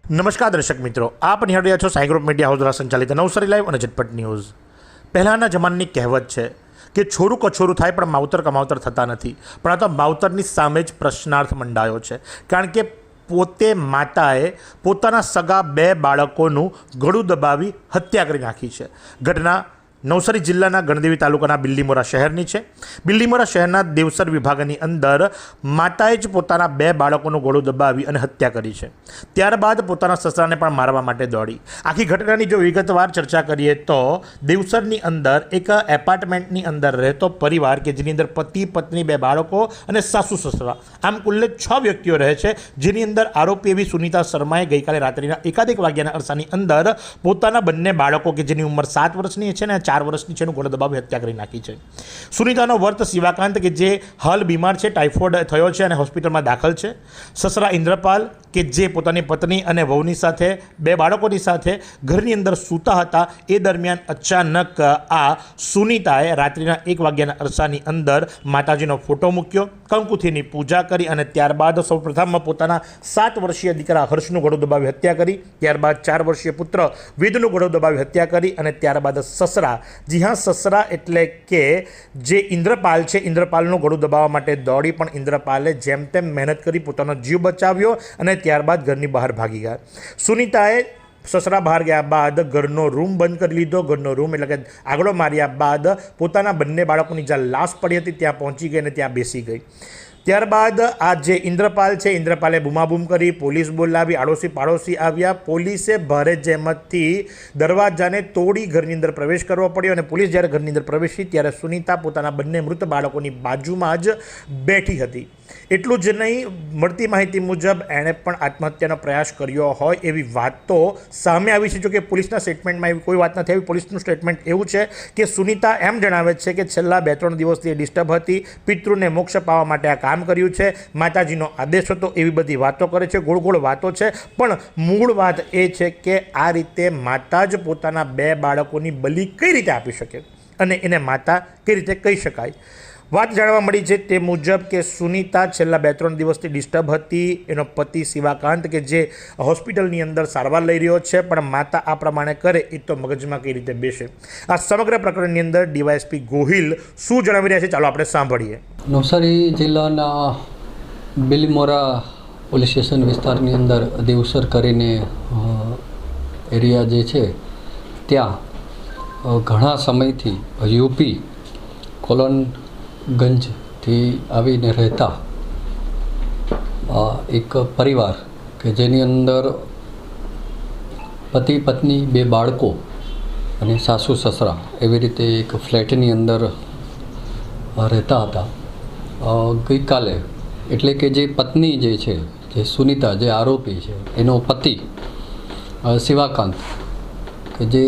નમસ્કાર દર્શક મિત્રો, આપ નિહાળી રહ્યા છો સાઈ ગ્રુપ મીડિયા હાઉસ દ્વારા સંચાલિત નવસારી લાઈવ અને ઝટપટ ન્યૂઝ। પહેલાંના જમાનાની કહેવત છે કે છોરું કછોરું થાય પણ માવતર કમાવતર થતા નથી, પણ આ તો માવતરની સામે જ પ્રશ્નાર્થ મંડાયો છે। કારણ કે પોતે માતાએ પોતાના સગા બે બાળકોનું ગળું દબાવી હત્યા કરી નાખી છે। ઘટના નવસારી જિલ્લાના ગણદેવી તાલુકાના બિલ્લીમોરા શહેરની છે। બિલ્લીમોરા શહેરના દેવસર વિભાગની અંદર માતાએ જ પોતાના બે બાળકોનું ગળું દબાવી અને હત્યા કરી છે। ત્યારબાદ પોતાના સસરાને પણ મારવા માટે દોડી। આખી ઘટનાની જો વિગતવાર ચર્ચા કરીએ તો દેવસરની અંદર એક એપાર્ટમેન્ટની અંદર રહેતો પરિવાર કે જેની અંદર પતિ પત્ની બે બાળકો અને સાસુ સસરા આમ કુલ્લે 6 વ્યક્તિઓ રહે છે, જેની અંદર આરોપી એવી સુનિતા શર્માએ ગઈકાલે રાત્રિના 1 વાગ્યાના અરસાની અંદર પોતાના બંને બાળકો કે જેની ઉંમર 7 વર્ષની છે ને 4 વર્ષની છે, ગળું દબાવી હત્યા કરી નાખી છે। સુનિતાનો વર્ત શિવાકાંત કે જે હાલ બીમાર છે, ટાઇફોઇડ થયો છે અને હોસ્પિટલમાં દાખલ છે। સસરા ઇન્દ્રપાલ કે જે પોતાની પત્ની અને વહુની સાથે બે બાળકોની સાથે ઘરની અંદર સૂતા હતા, એ દરમિયાન અચાનક આ સુનિતાએ રાત્રિના 1 વાગ્યાના અરસાની અંદર માતાજીનો ફોટો મૂક્યો, કંકુથીની પૂજા કરી અને ત્યારબાદ સૌપ્રથમ પોતાના 7 વર્ષીય દીકરા હર્ષનું ગળું દબાવી હત્યા કરી, ત્યારબાદ 4 વર્ષીય પુત્ર વેદનું ગળું દબાવી હત્યા કરી અને ત્યારબાદ સસરા, જી હા સસરા એટલે કે જે ઇન્દ્રપાલ છે, ઇન્દ્રપાલનું ગળું દબાવવા માટે દોડી, પણ ઇન્દ્રપાલે જેમ તેમ મહેનત કરી પોતાનો જીવ બચાવ્યો અને ત્યારબાદ ઘરની બહાર ભાગી ગયા। સુનિતાએ સસરા બહાર ગયા બાદ ઘરનો રૂમ બંધ કરી લીધો। ઘરનો રૂમ એટલે કે આગળો માર્યા બાદ પોતાના બંને બાળકોની જ્યાં લાશ પડી હતી ત્યાં પહોંચી ગઈ અને ત્યાં બેસી ગઈ। ત્યારબાદ આ જે ઇન્દ્રપાલ છે, ઇન્દ્રપાલે બૂમાબૂમ કરી, પોલીસ બોલાવી, આડોશી પાડોશી આવ્યા। પોલીસે ભારે જહેમતથી દરવાજાને તોડી ઘરની અંદર પ્રવેશ કરવો પડ્યો અને પોલીસ જ્યારે ઘરની અંદર પ્રવેશી ત્યારે સુનિતા પોતાના બંને મૃત બાળકોની બાજુમાં જ બેઠી હતી। એટલું જ નહીં, મળતી માહિતી મુજબ એણે પણ આત્મહત્યાનો પ્રયાસ કર્યો હોય એવી વાતો સામે આવી છે। જો કે પોલીસના સ્ટેટમેન્ટમાં એવી કોઈ વાત નથી આવી। પોલીસનું સ્ટેટમેન્ટ એવું છે કે સુનિતા એમ જણાવે છે કે છેલ્લા 2-3 દિવસથી ડિસ્ટર્બ હતી, પિતૃને મોક્ષ પાવા માટે આ કામ કર્યું છે, માતાજીનો આદેશ હતો, એવી બધી વાતો કરે છે, ગોળ ગોળ વાતો છે। પણ મૂળ વાત એ છે કે આ રીતે માતા જ પોતાના બે બાળકોની બલિ કઈ રીતે આપી શકે અને એને માતા કઈ રીતે કહી શકાય। વાત જાણવા મળી છે તે મુજબ કે સુનિતા છેલ્લા 2-3 દિવસથી ડિસ્ટર્બ હતી। એનો પતિ શિવાકાંત કે જે હોસ્પિટલની અંદર સારવાર લઈ રહ્યો છે, પણ માતા આ પ્રમાણે કરે એ તો મગજમાં કઈ રીતે બેસે। આ સમગ્ર પ્રકરણની અંદર ડીવાયએસપી ગોહિલ શું જણાવી રહ્યા છે, ચાલો આપણે સાંભળીએ। નવસારી જિલ્લાના બિલીમોરા પોલીસ સ્ટેશન વિસ્તારની અંદર દેવસર કરીને એરિયા જે છે ત્યાં ઘણા સમયથી યુપી કોલનગંજથી આવીને રહેતા એક પરિવાર કે જેની અંદર પતિ પત્ની બે બાળકો અને સાસુ સસરા એવી રીતે એક ફ્લેટની અંદર રહેતા હતા। ગઈકાલે એટલે કે જે પત્ની જે છે, જે સુનિતા જે આરોપી છે, એનો પતિ શિવાકાંત કે જે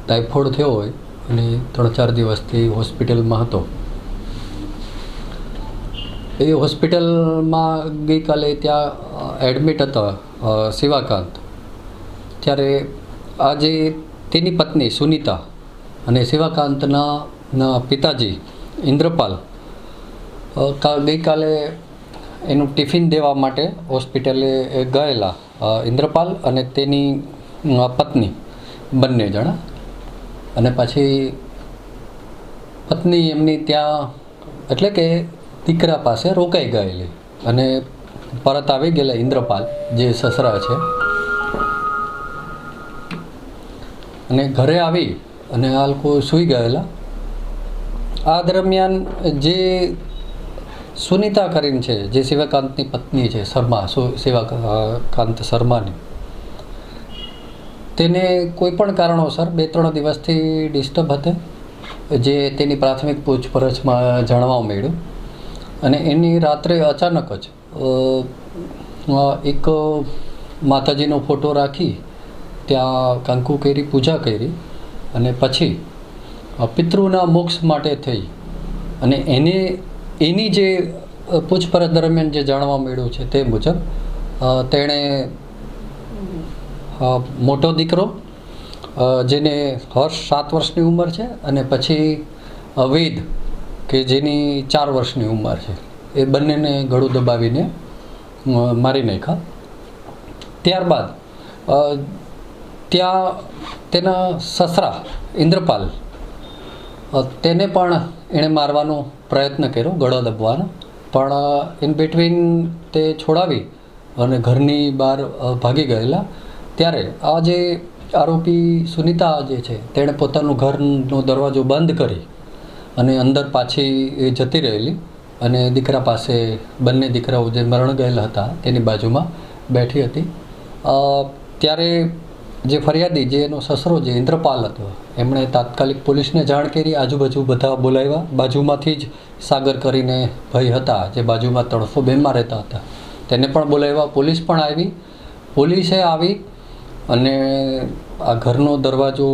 ટાઇફોઇડ થયો હોય અને 3-4 દિવસથી હોસ્પિટલમાં હતો, એ હોસ્પિટલમાં ગઈકાલે ત્યાં એડમિટ હતા શિવાકાંત। ત્યારે આ જે તેની પત્ની સુનિતા અને શિવાકાંતના પિતાજી ઇન્દ્રપાલ ગઈકાલે એનું ટિફિન દેવા માટે હોસ્પિટલે ગયેલા, ઇન્દ્રપાલ અને તેની પત્ની બંને જણા, અને પછી પત્ની એમની ત્યાં એટલે કે દીકરા પાસે રોકાઈ ગયેલી અને પરત આવી ગયેલા ઇન્દ્રપાલ જે સસરા છે, અને ઘરે આવી અને આ લોકો સૂઈ ગયેલા। આ દરમિયાન જે સુનિતા કરીને છે, જે શિવાકાંતની પત્ની છે, શર્મા, શિવાકાંત શર્માની, તેને કોઈ પણ કારણોસર 2-3 દિવસથી ડિસ્ટર્બ હતી, જે તેની પ્રાથમિક પૂછપરછમાં જાણવા મળ્યું। અને એની રાત્રે અચાનક જ એક માતાજીનો ફોટો રાખી ત્યાં કંકુ કરી, પૂજા કરી અને પછી પિતૃના મોક્ષ માટે થઈ અને એની જે પૂછપરછ દરમિયાન જે જાણવા મળ્યું છે તે મુજબ તેણે મોટો દીકરો જેને હર્ષ 7 વર્ષની ઉંમર છે અને પછી વેદ કે જેની 4 વર્ષની ઉંમર છે, એ બંનેને ગળું દબાવીને મારી નાખ્યા। ત્યારબાદ ત્યાં તેના સસરા ઇન્દ્રપાલ તેને પણ એણે મારવાનો પ્રયત્ન કર્યો, ગળો દબવાનો, પણ ઇન બિટવીન તે છોડાવી અને ઘરની બહાર ભાગી ગયેલા. ત્યારે આ જે આરોપી સુનિતા જે છે તેણે પોતાનું ઘરનો દરવાજો બંધ કરી અને અંદર પાછી એ જતી રહેલી અને દીકરા પાસે બંને દીકરાઓ જે મરણ ગયેલા હતા તેની બાજુમાં બેઠી હતી. ત્યારે જે ફરિયાદી જે એનો સસરો જે ઇન્દ્રપાલ હતો એમણે તાત્કાલિક પોલીસને જાણ કરી. આજુબાજુ બધા બોલાવ્યા. બાજુમાંથી જ સાગર કરીને ભાઈ હતા જે બાજુમાં 302માં રહેતા હતા તેને પણ બોલાવ્યા. પોલીસ પણ આવી. પોલીસે આવી અને આ ઘરનો દરવાજો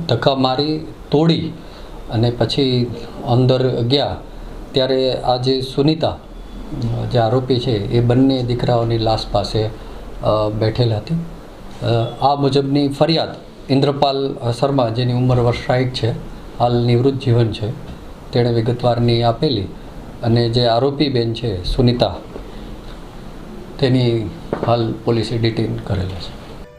ધક્કા મારી તોડી અને પછી અંદર ગયા. ત્યારે આ જે સુનિતા જે આરોપી છે એ બંને દીકરાઓની લાશ પાસે બેઠેલ હતી. આ મુજબની ફરિયાદ ઇન્દ્રપાલ શર્મા, જેની ઉંમર વર્ષ 60 છે, હાલ નિવૃત્ત જીવન છે, તેણે વિગતવારની આપેલી અને જે આરોપી બેન છે સુનિતા તેની હાલ પોલીસે ડિટેન કરેલા છે.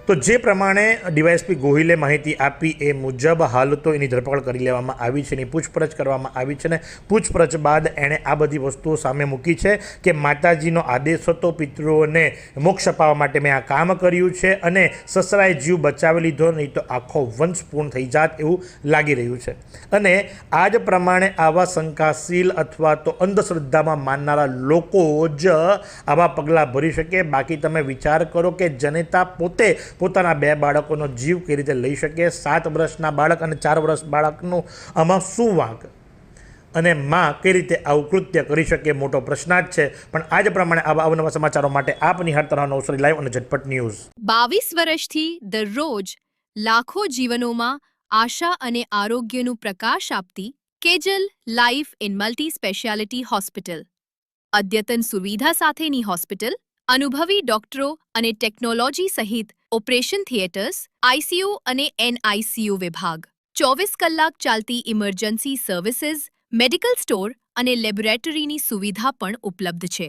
તો જે પ્રમાણે ડીવાયએસપી ગોહિલે માહિતી આપી એ મુજબ હાલ તો એની ધરપકડ કરી લેવામાં આવી છે, એની પૂછપરછ કરવામાં આવી છે. ને પૂછપરછ બાદ એણે આ બધી વસ્તુઓ સામે મૂકી છે કે માતાજીનો આદેશ હતો, પિતૃઓને મોક્ષ અપાવવા માટે મેં આ કામ કર્યું છે અને સસરાએ જીવ બચાવી લીધો, નહીં તો આખો વંશ પૂર્ણ થઈ જાત એવું લાગી રહ્યું છે. અને આ જ પ્રમાણે આવા શંકાશીલ અથવા તો અંધશ્રદ્ધામાં માનનારા લોકો જ આવા પગલાં ભરી શકે. બાકી તમે વિચાર કરો કે જનેતા પોતે પોતાના 2 બાળકોનો જીવ કઈ રીતે લઈ શકે? 7 વર્ષના બાળક અને 4 વર્ષ બાળકનું આમાં શું વાંક? અને માં કઈ રીતે આવું કૃત્ય કરી શકે? મોટો પ્રશ્નાર્થ છે. પણ આ જ પ્રમાણે આવા અવનવા સમાચારો માટે આપ નિહાળતા રહો નવસારી લાઈવ અને ઝટપટ ન્યૂઝ. 22 વર્ષથી દરરોજ લાખો જીવનોમાં આશા અને આરોગ્યનું પ્રકાશ આપતી Kejal life in multi speciality hospital. અદ્યતન સુવિધા સાથેની હોસ્પિટલ, અનુભવી ડોક્ટરો અને ટેકનોલોજી સહિત ઓપરેશન થિયેટર્સ, આઈસીયુ અને એનઆઈસીયુ વિભાગ, 24 કલાક ચાલતી ઇમરજન્સી સર્વિસીસ, મેડિકલ સ્ટોર અને લેબોરેટરીની સુવિધા પણ ઉપલબ્ધ છે.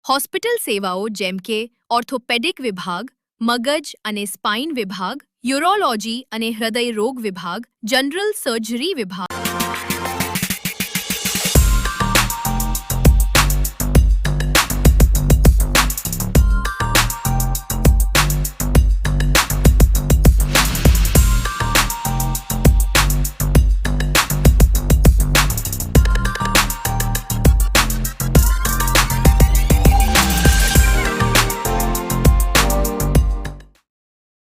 હોસ્પિટલ સેવાઓ જેમ કે ઓર્થોપેડિક વિભાગ, મગજ અને સ્પાઇન વિભાગ, યુરોલોજી અને હૃદય રોગ વિભાગ, જનરલ સર્જરી વિભાગ